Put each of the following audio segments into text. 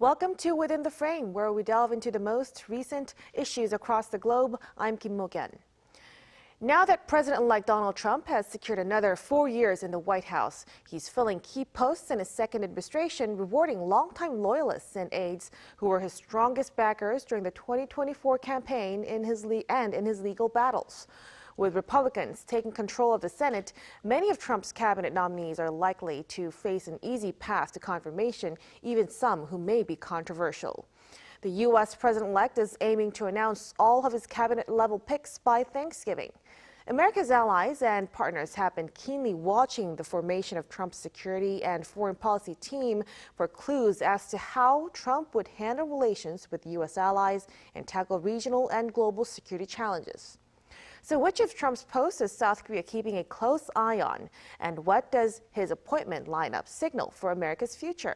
Welcome to Within the Frame, where we delve into the most recent issues across the globe. I'm Kim Mo-gen. Now that President-elect Donald Trump has secured another 4 years in the White House, he's filling key posts in his second administration, rewarding longtime loyalists and aides who were his strongest backers during the 2024 campaign in his legal battles. With Republicans taking control of the Senate, many of Trump's cabinet nominees are likely to face an easy path to confirmation, even some who may be controversial. The U.S. president-elect is aiming to announce all of his cabinet-level picks by Thanksgiving. America's allies and partners have been keenly watching the formation of Trump's security and foreign policy team for clues as to how Trump would handle relations with U.S. allies and tackle regional and global security challenges. So which of Trump's posts is South Korea keeping a close eye on? And what does his appointment lineup signal for America's future?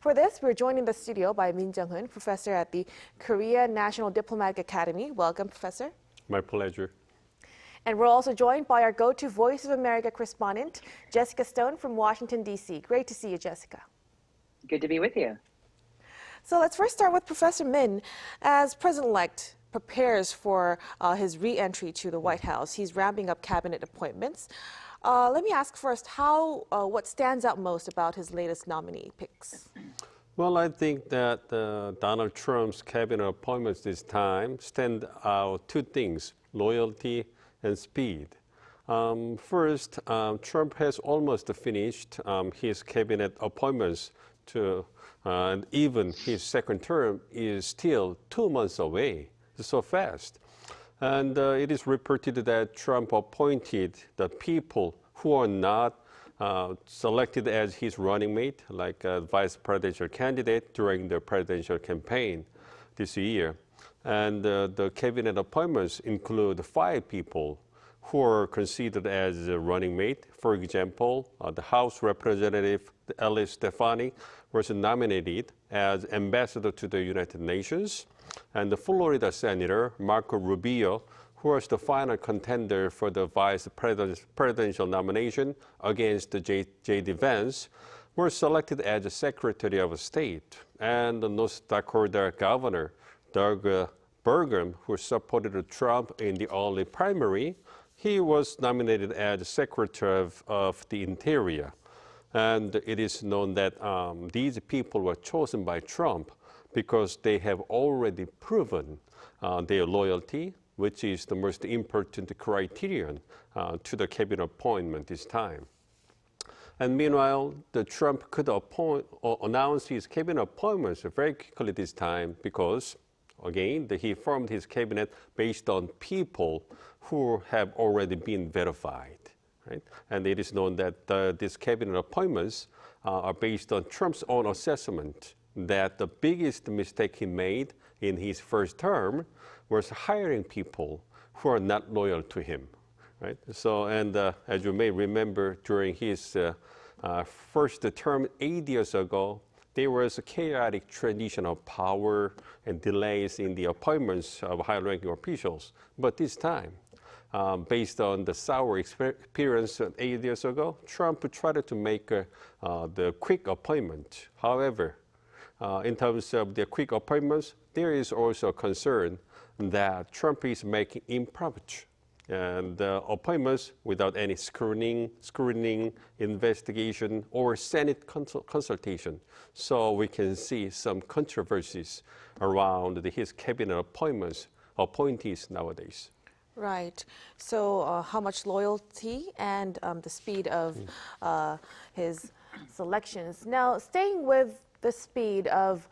For this, we're joined in the studio by Min Jung-hoon, professor at the Korea National Diplomatic Academy. Welcome, Professor. My pleasure. And we're also joined by our go-to Voice of America correspondent, Jessica Stone from Washington, D.C. Great to see you, Jessica. Good to be with you. So let's first start with Professor Min. As president-elect prepares for his re-entry to the White House, he's ramping up cabinet appointments. Let me ask first, what stands out most about his latest nominee picks? Well, I think that Donald Trump's cabinet appointments this time stand out two things: loyalty and speed. First, Trump has almost finished his cabinet appointments and even his second term is still 2 months away. So fast. And it is reported that Trump appointed the people who are not selected as his running mate, like a vice presidential candidate during the presidential campaign this year. And the cabinet appointments include 5 people who are considered as a running mate. For example, the House Representative Ellis Stephanie was nominated as ambassador to the United Nations. And the Florida Senator Marco Rubio, who was the final contender for the vice presidential nomination against J.D. Vance, were selected as the Secretary of State. And the North Dakota Governor Doug Burgum, who supported Trump in the early primary, he was nominated as Secretary of the Interior. And it is known that these people were chosen by Trump because they have already proven their loyalty, which is the most important criterion to the cabinet appointment this time. And meanwhile, Trump could announce his cabinet appointments very quickly this time because, again, he formed his cabinet based on people who have already been verified. Right? And it is known that these cabinet appointments are based on Trump's own assessment that the biggest mistake he made in his first term was hiring people who are not loyal to him, right? So, and as you may remember, during his first term 8 years ago, there was a chaotic transition of power and delays in the appointments of high-ranking officials. But this time, based on the sour experience 8 years ago, Trump tried to make the quick appointment. However, in terms of the quick appointments, there is also a concern that Trump is making impromptu and appointments without any screening, investigation, or Senate consultation. So we can see some controversies around his cabinet appointees nowadays. Right. So how much loyalty and the speed of his selections. Now, staying with the speed of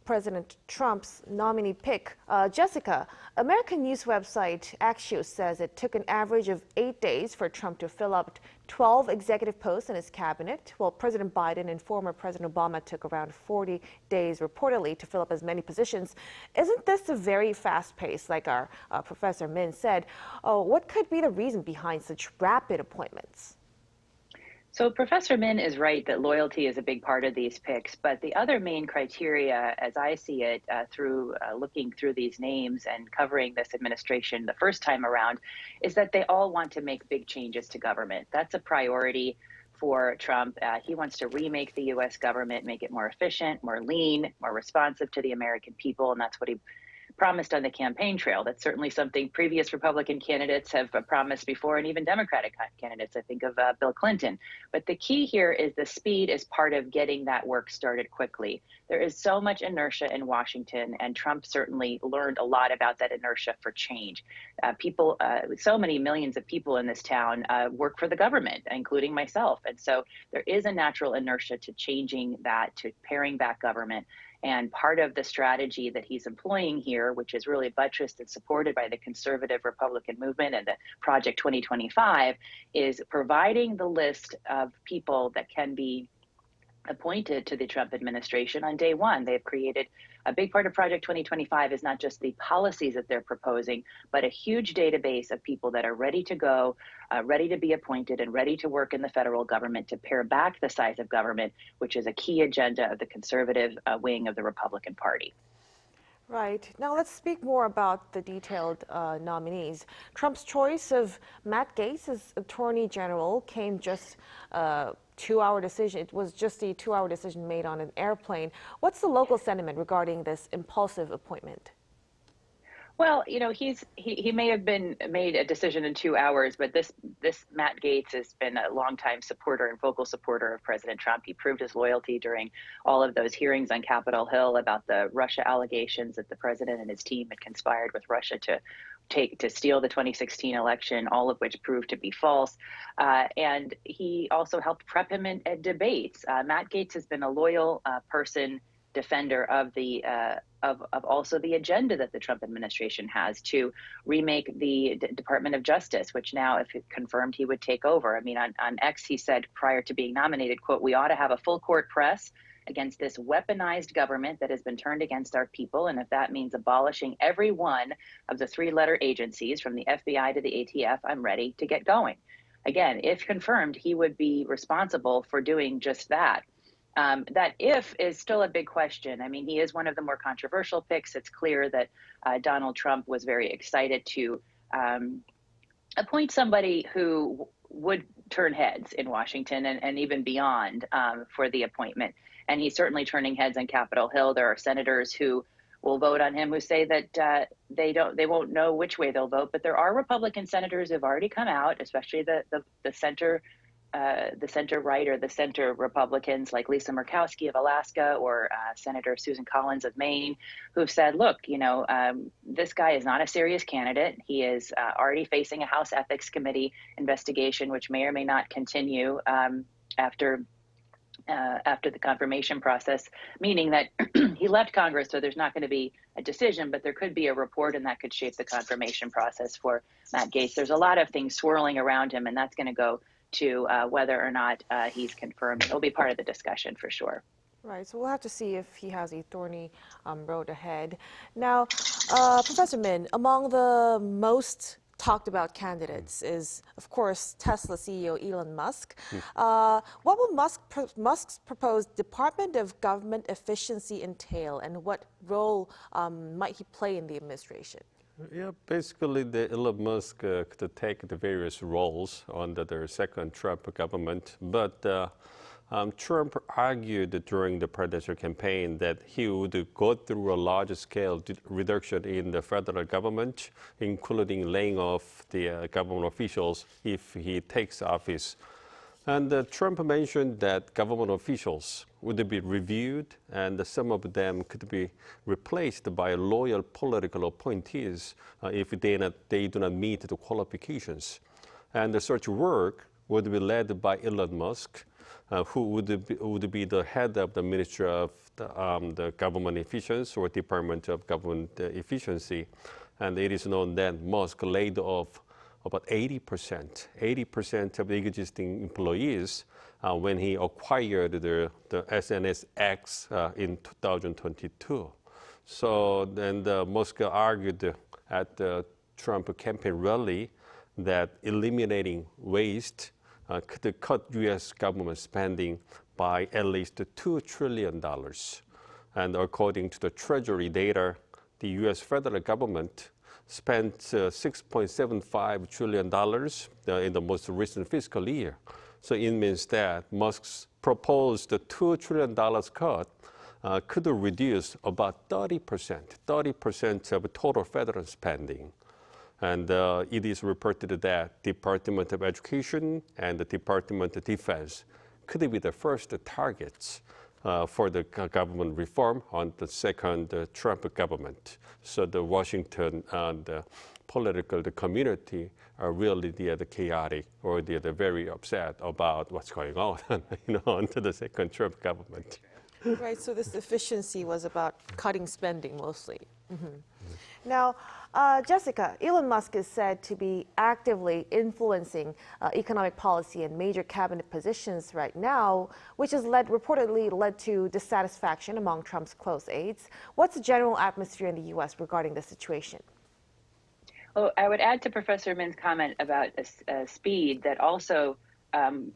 President Trump's nominee pick, Jessica, American news website Axios says it took an average of 8 days for Trump to fill up 12 executive posts in his cabinet, while President Biden and former President Obama took around 40 days reportedly to fill up as many positions. Isn't this a very fast pace, like our Professor Min said? What could be the reason behind such rapid appointments? So Professor Min is right that loyalty is a big part of these picks, but the other main criteria, as I see it, through looking through these names and covering this administration the first time around, is that they all want to make big changes to government. That's a priority for Trump. He wants to remake the U.S. government, make it more efficient, more lean, more responsive to the American people, and that's what he promised on the campaign trail. That's certainly something previous Republican candidates have promised before, and even Democratic candidates. I think of Bill Clinton. But the key here is the speed is part of getting that work started quickly. There is so much inertia in Washington, and Trump certainly learned a lot about that inertia for change. So many millions of people in this town work for the government, including myself. And so there is a natural inertia to changing that, to paring back government. And part of the strategy that he's employing here, which is really buttressed and supported by the conservative Republican movement and the Project 2025, is providing the list of people that can be appointed to the Trump administration on day one. They've created a big part of Project 2025 is not just the policies that they're proposing, but a huge database of people that are ready to go, ready to be appointed, and ready to work in the federal government to pare back the size of government, which is a key agenda of the conservative wing of the Republican Party. Right. Now let's speak more about the detailed nominees. Trump's choice of Matt Gaetz as Attorney General came just 2-hour decision. It was just a 2-hour decision made on an airplane. What's the local sentiment regarding this impulsive appointment? Well, you know, he may have been made a decision in 2 hours, but this Matt Gaetz has been a longtime supporter and vocal supporter of President Trump. He proved his loyalty during all of those hearings on Capitol Hill about the Russia allegations that the president and his team had conspired with Russia to steal the 2016 election, all of which proved to be false. And he also helped prep him at debates. Matt Gaetz has been a loyal defender of the of also the agenda that the Trump administration has to remake the Department of Justice, which now, if it confirmed, he would take over. I mean, on X, he said prior to being nominated, quote, "We ought to have a full court press against this weaponized government that has been turned against our people. And if that means abolishing every one of the 3-letter agencies from the FBI to the ATF, I'm ready to get going." Again, if confirmed, he would be responsible for doing just that. That if is still a big question. I mean, he is one of the more controversial picks. It's clear that Donald Trump was very excited to appoint somebody who would turn heads in Washington and even beyond for the appointment. And he's certainly turning heads on Capitol Hill. There are senators who will vote on him who say that they won't know which way they'll vote. But there are Republican senators who've already come out, especially the center right or the center Republicans like Lisa Murkowski of Alaska or Senator Susan Collins of Maine, who've said, look, you know, this guy is not a serious candidate. He is already facing a House Ethics Committee investigation, which may or may not continue after the confirmation process, meaning that he left Congress, so there's not going to be a decision, but there could be a report, and that could shape the confirmation process for Matt Gaetz. There's a lot of things swirling around him, and that's going to go to whether or not he's confirmed. It'll be part of the discussion for sure. Right, so we'll have to see if he has a thorny road ahead. Now, Professor Min, among the most talked about candidates is, of course, Tesla CEO Elon Musk. What will Musk's proposed Department of Government Efficiency entail, and what role might he play in the administration? Yeah, basically, Elon Musk could take the various roles under the second Trump government, but Trump argued during the presidential campaign that he would go through a large-scale reduction in the federal government, including laying off the government officials if he takes office. And Trump mentioned that government officials would be reviewed, and some of them could be replaced by loyal political appointees if they do not meet the qualifications. And such work would be led by Elon Musk, who would be the head of the Ministry of the Government Efficiency or Department of Government Efficiency. And it is known that Musk laid off about 80% of the existing employees when he acquired the SNSX in 2022. So then Musk argued at the Trump campaign rally that eliminating waste could cut U.S. government spending by at least $2 trillion. And according to the Treasury data, the U.S. federal government spent $6.75 trillion in the most recent fiscal year. So it means that Musk's proposed $2 trillion cut could reduce about 30% of total federal spending. And it is reported that Department of Education and the Department of Defense could be the first targets for the government reform on the second Trump government. So the Washington the political community are really the chaotic, or they're very upset about what's going on, under the second Trump government. Right, so this efficiency was about cutting spending mostly. Now, Jessica, Elon Musk is said to be actively influencing economic policy in major cabinet positions right now, which has reportedly led to dissatisfaction among Trump's close aides. What's the general atmosphere in the U.S. regarding the situation? Well, I would add to Professor Min's comment about speed that also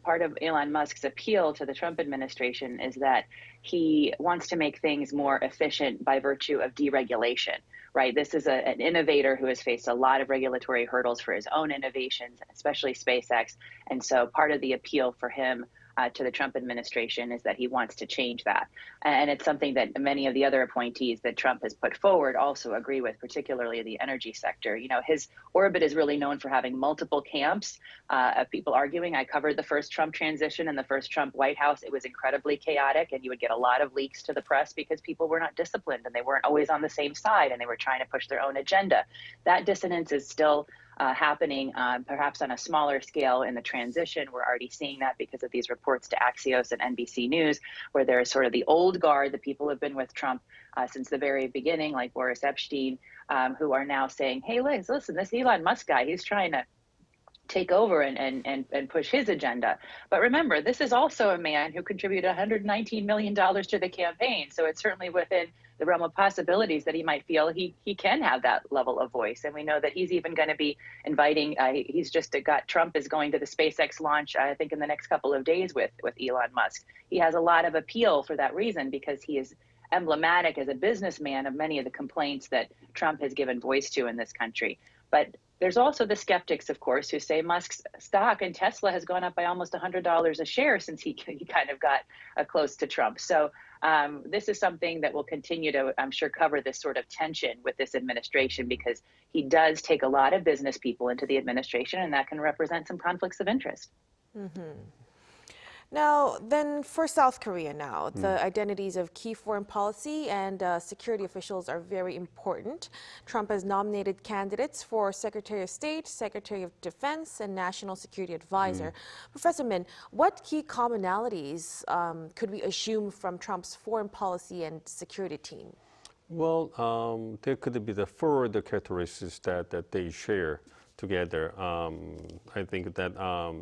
part of Elon Musk's appeal to the Trump administration is that he wants to make things more efficient by virtue of deregulation, right? This is an innovator who has faced a lot of regulatory hurdles for his own innovations, especially SpaceX. And so part of the appeal for him to the Trump administration is that he wants to change that. And it's something that many of the other appointees that Trump has put forward also agree with, particularly the energy sector. His orbit is really known for having multiple camps of people arguing. I covered the first Trump transition and the first Trump White House. It was incredibly chaotic, and you would get a lot of leaks to the press because people were not disciplined and they weren't always on the same side and they were trying to push their own agenda. That dissonance is still happening perhaps on a smaller scale in the transition. We're already seeing that because of these reports to Axios and NBC News, where there is sort of the old guard, the people who have been with Trump since the very beginning, like Boris Epstein, who are now saying, hey, Liz, listen, this Elon Musk guy, he's trying to take over and push his agenda. But remember, this is also a man who contributed $119 million to the campaign. So it's certainly within the realm of possibilities that he might feel he can have that level of voice. And we know that he's even going to be inviting, he's just Trump is going to the SpaceX launch, I think in the next couple of days with Elon Musk. He has a lot of appeal for that reason because he is emblematic as a businessman of many of the complaints that Trump has given voice to in this country. But there's also the skeptics, of course, who say Musk's stock in Tesla has gone up by almost $100 a share since he kind of got close to Trump. So this is something that will continue to, I'm sure, cover this sort of tension with this administration because he does take a lot of business people into the administration, and that can represent some conflicts of interest. Now, then for South Korea now, the identities of key foreign policy and security officials are very important. Trump has nominated candidates for Secretary of State, Secretary of Defense, and National Security Advisor. Professor Min, what key commonalities could we assume from Trump's foreign policy and security team? Well, there could be the four characteristics that they share together. I think that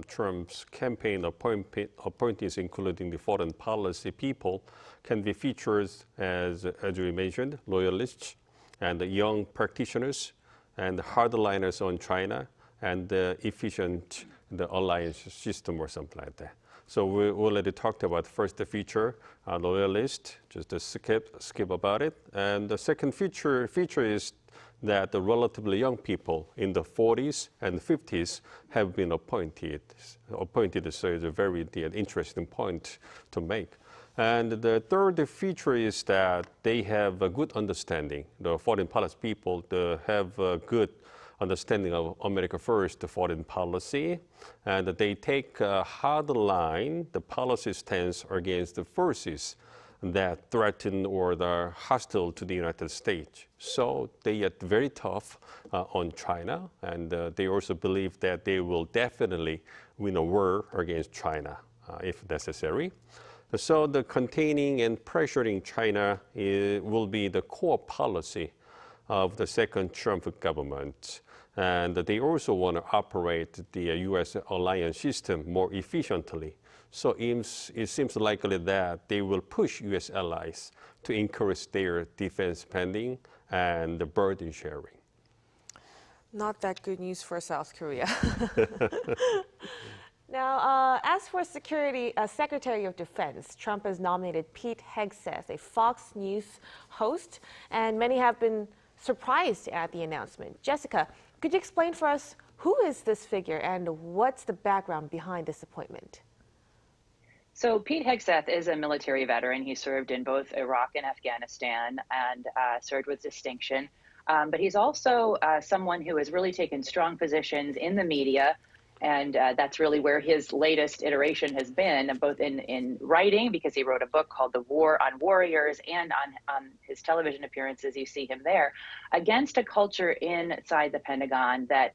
Trump's campaign appointees, including the foreign policy people, can be featured as we mentioned, loyalists and young practitioners and hardliners on China and efficient alliance system or something like that. So we already talked about first the feature, loyalist, just a skip about it. And the second feature is that the relatively young people in the 40s and 50s have been appointed. So it's a very interesting point to make. And the third feature is that they have a good understanding. The foreign policy people have a good understanding of America First foreign policy, and they take a hard line, the policy stance against the forces that threaten or are hostile to the United States. So they are very tough on China, and they also believe that they will definitely win a war against China if necessary. So the containing and pressuring China will be the core policy of the second Trump government. And they also want to operate the U.S. alliance system more efficiently. So it seems likely that they will push U.S. allies to increase their defense spending and the burden sharing. Not that good news for South Korea. Now, as for Secretary of Defense, Trump has nominated Pete Hegseth, a Fox News host, and many have been surprised at the announcement. Jessica, could you explain for us who is this figure and what's the background behind this appointment? So Pete Hegseth is a military veteran. He served in both Iraq and Afghanistan and served with distinction. But he's also someone who has really taken strong positions in the media. And that's really where his latest iteration has been, both in writing, because he wrote a book called The War on Warriors, and on his television appearances, you see him there, against a culture inside the Pentagon that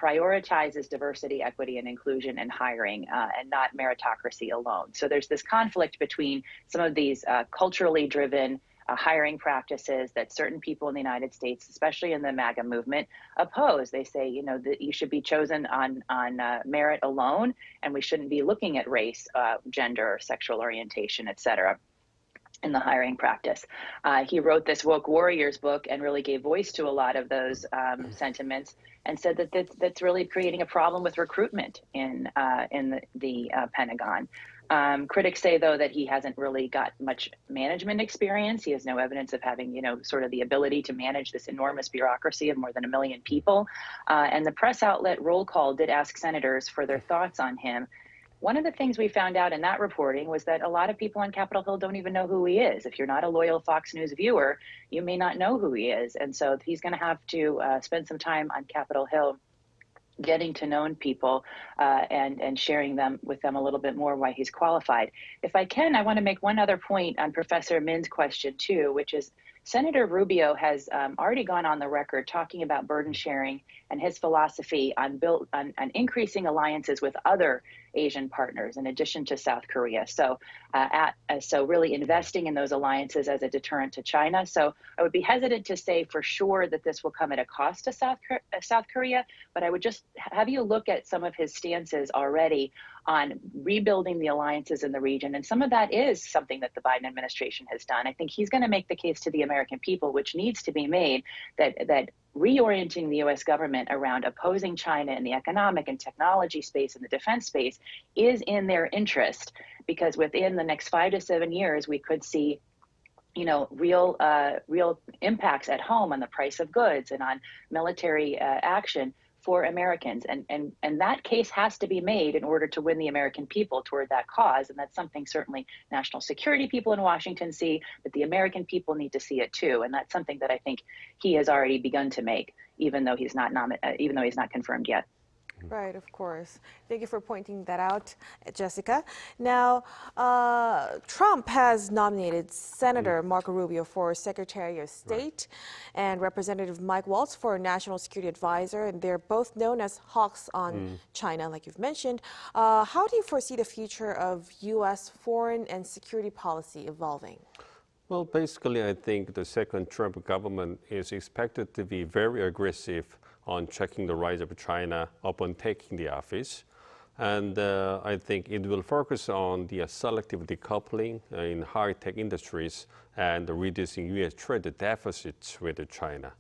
prioritizes diversity, equity, and inclusion in hiring, and not meritocracy alone. So there's this conflict between some of these culturally driven hiring practices that certain people in the United States, especially in the MAGA movement, oppose. They say, you know, that you should be chosen on merit alone, and we shouldn't be looking at race, gender, sexual orientation, et cetera, in the hiring practice. He wrote this Woke Warriors book and really gave voice to a lot of those sentiments, and said that that's really creating a problem with recruitment in the Pentagon. Critics say, though, that he hasn't really got much management experience. He has no evidence of having, you know, sort of the ability to manage this enormous bureaucracy of more than 1 million people. And the press outlet Roll Call did ask senators for their thoughts on him. One of the things we found out in that reporting was that a lot of people on Capitol Hill don't even know who he is. If you're not a loyal Fox News viewer, you may not know who he is. And so he's going to have to spend some time on Capitol Hill getting to know people and sharing with them a little bit more why he's qualified. If I can, I want to make one other point on Professor Min's question too, which is Senator Rubio has already gone on the record talking about burden sharing and his philosophy on increasing alliances with other Asian partners in addition to South Korea. So so really investing in those alliances as a deterrent to China. So I would be hesitant to say for sure that this will come at a cost to South Korea, but I would just have you look at some of his stances already on rebuilding the alliances in the region. And some of that is something that the Biden administration has done. I think he's going to make the case to the American people, which needs to be made, that reorienting the U.S. government around opposing China in the economic and technology space and the defense space is in their interest, because within the next 5 to 7 years, we could see, you know, real impacts at home on the price of goods and on military action for Americans. And that case has to be made in order to win the American people toward that cause. And that's something certainly national security people in Washington see, but the American people need to see it too. And that's something that I think he has already begun to make, even though he's not confirmed yet. Right, of course. Thank you for pointing that out, Jessica. Now, Trump has nominated Senator Marco Rubio for Secretary of State and Representative Mike Waltz for National Security Advisor, and they're both known as hawks on China, like you've mentioned. How do you foresee the future of U.S. foreign and security policy evolving? Well, basically, I think the second Trump government is expected to be very aggressive on checking the rise of China upon taking the office. And I think it will focus on the selective decoupling in high-tech industries and reducing U.S. trade deficits with China.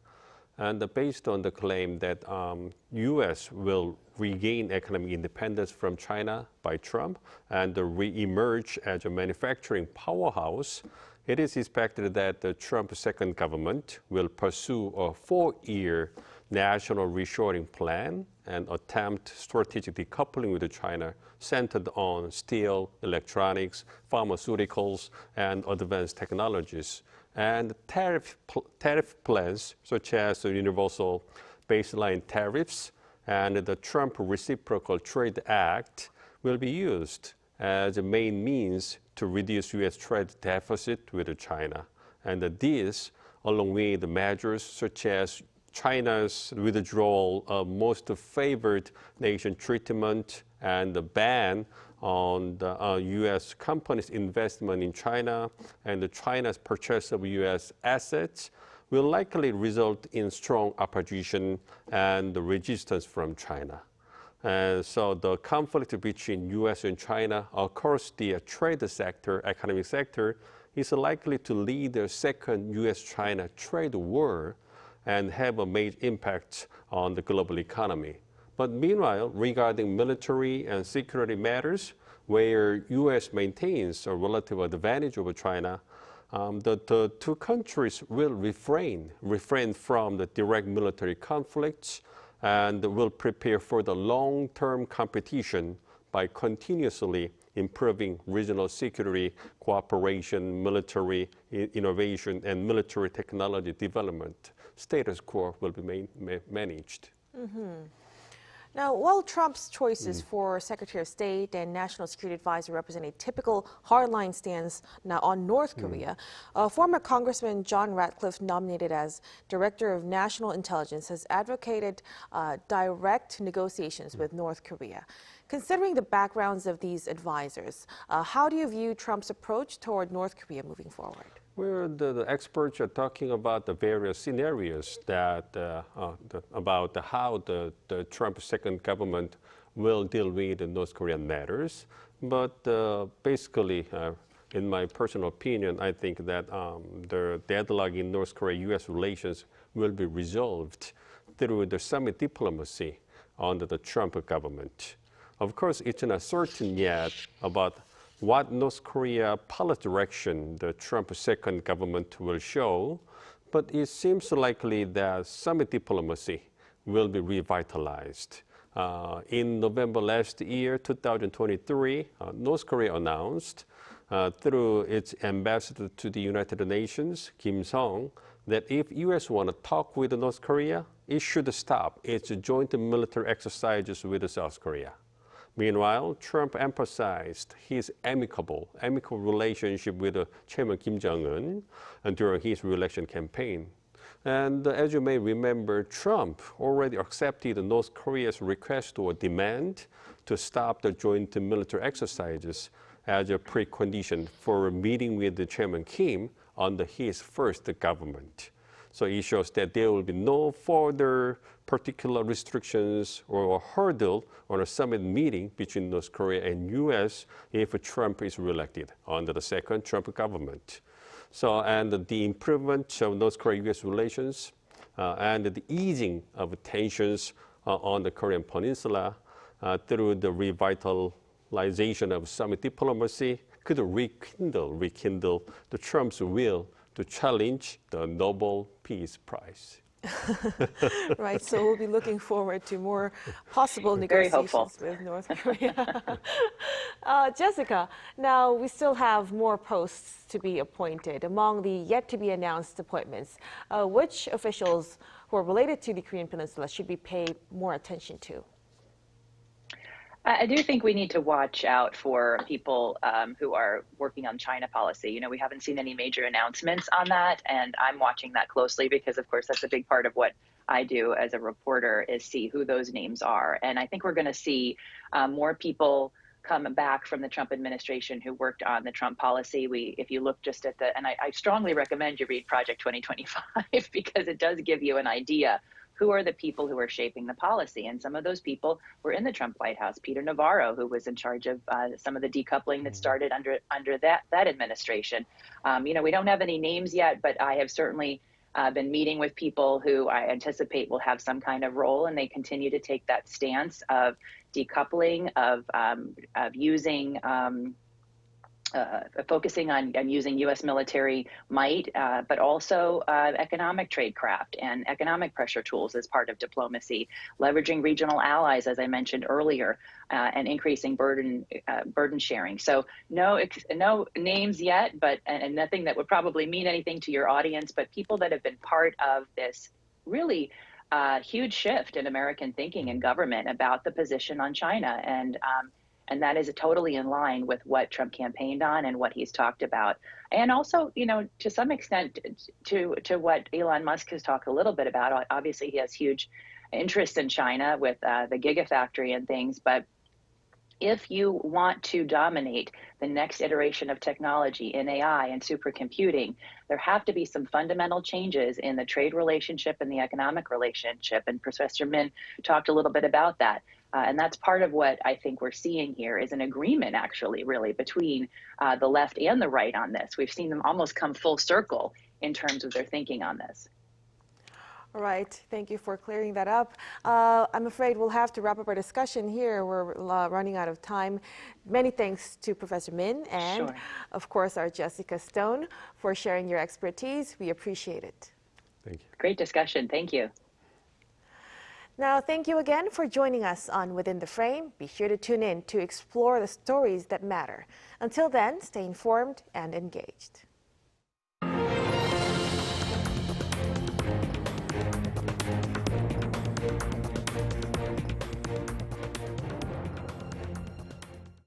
And based on the claim that U.S. will regain economic independence from China by Trump and re-emerge as a manufacturing powerhouse, it is expected that the Trump second government will pursue a 4-year national reshoring plan and attempt strategic decoupling with China centered on steel, electronics, pharmaceuticals, and advanced technologies. And tariff plans such as the universal baseline tariffs and the Trump Reciprocal Trade Act will be used as a main means to reduce U.S. trade deficit with China. And this, along with the measures such as China's withdrawal of most favored nation treatment and the ban on the U.S. companies' investment in China and China's purchase of U.S. assets will likely result in strong opposition and resistance from China. And so the conflict between U.S. and China across the trade sector, economic sector, is likely to lead a second U.S.-China trade war and have a major impact on the global economy. But meanwhile, regarding military and security matters, where U.S. maintains a relative advantage over China, the two countries will refrain from the direct military conflicts and will prepare for the long-term competition by continuously improving regional security cooperation, military innovation, and military technology development. Status quo will be managed. Mm-hmm. Now, while Trump's choices for Secretary of State and National Security Advisor represent a typical hardline stance now on North Korea, former Congressman John Ratcliffe, nominated as Director of National Intelligence, has advocated direct negotiations with North Korea. Considering the backgrounds of these advisors, how do you view Trump's approach toward North Korea moving forward? Where the experts are talking about the various scenarios that about how the Trump second government will deal with the North Korean matters. But basically, in my personal opinion, I think that the deadlock in North Korea-U.S. relations will be resolved through the summit diplomacy under the Trump government. Of course, it's not certain yet about what North Korea policy direction the Trump second government will show, but it seems likely that summit diplomacy will be revitalized. In November last year, 2023, North Korea announced through its ambassador to the United Nations, Kim Song, that if U.S. want to talk with North Korea, it should stop its joint military exercises with South Korea. Meanwhile, Trump emphasized his amicable relationship with Chairman Kim Jong-un during his re-election campaign. And as you may remember, Trump already accepted North Korea's request or demand to stop the joint military exercises as a precondition for meeting with the Chairman Kim under his first government. So it shows that there will be no further particular restrictions or hurdle on a summit meeting between North Korea and U.S. if Trump is reelected under the second Trump government. So, and the improvement of North Korea-U.S. relations and the easing of tensions on the Korean Peninsula through the revitalization of summit diplomacy could rekindle the Trump's will to challenge the Nobel Peace Prize. Right, so we'll be looking forward to more possible negotiations with North Korea. Jessica, now we still have more posts to be appointed. Among the yet-to-be-announced appointments, which officials who are related to the Korean Peninsula should we pay more attention to? I do think we need to watch out for people who are working on China policy. You know, we haven't seen any major announcements on that, and I'm watching that closely because, of course, that's a big part of what I do as a reporter is see who those names are. And I think we're going to see more people come back from the Trump administration who worked on the Trump policy. If you look just at and I strongly recommend you read Project 2025 because it does give you an idea who are the people who are shaping the policy. And some of those people were in the Trump White House. Peter Navarro, who was in charge of some of the decoupling that started under that administration. You know, we don't have any names yet, but I have certainly been meeting with people who I anticipate will have some kind of role, and they continue to take that stance of decoupling, of using focusing on using U.S. military might, but also economic tradecraft and economic pressure tools as part of diplomacy, leveraging regional allies, as I mentioned earlier, and increasing burden sharing. So no names yet, but and nothing that would probably mean anything to your audience, but people that have been part of this really huge shift in American thinking and government about the position on China. And that is totally in line with what Trump campaigned on and what he's talked about. And also, you know, to some extent to what Elon Musk has talked a little bit about. Obviously, he has huge interest in China with the Gigafactory and things. But if you want to dominate the next iteration of technology in AI and supercomputing, there have to be some fundamental changes in the trade relationship and the economic relationship. And Professor Min talked a little bit about that. And that's part of what I think we're seeing here is an agreement, actually, really, between the left and the right on this. We've seen them almost come full circle in terms of their thinking on this. All right. Thank you for clearing that up. I'm afraid we'll have to wrap up our discussion here. We're running out of time. Many thanks to Professor Min and, Sure. of course, our Jessica Stone for sharing your expertise. We appreciate it. Thank you. Great discussion. Thank you. Now, thank you again for joining us on Within the Frame. Be sure to tune in to explore the stories that matter. Until then, stay informed and engaged.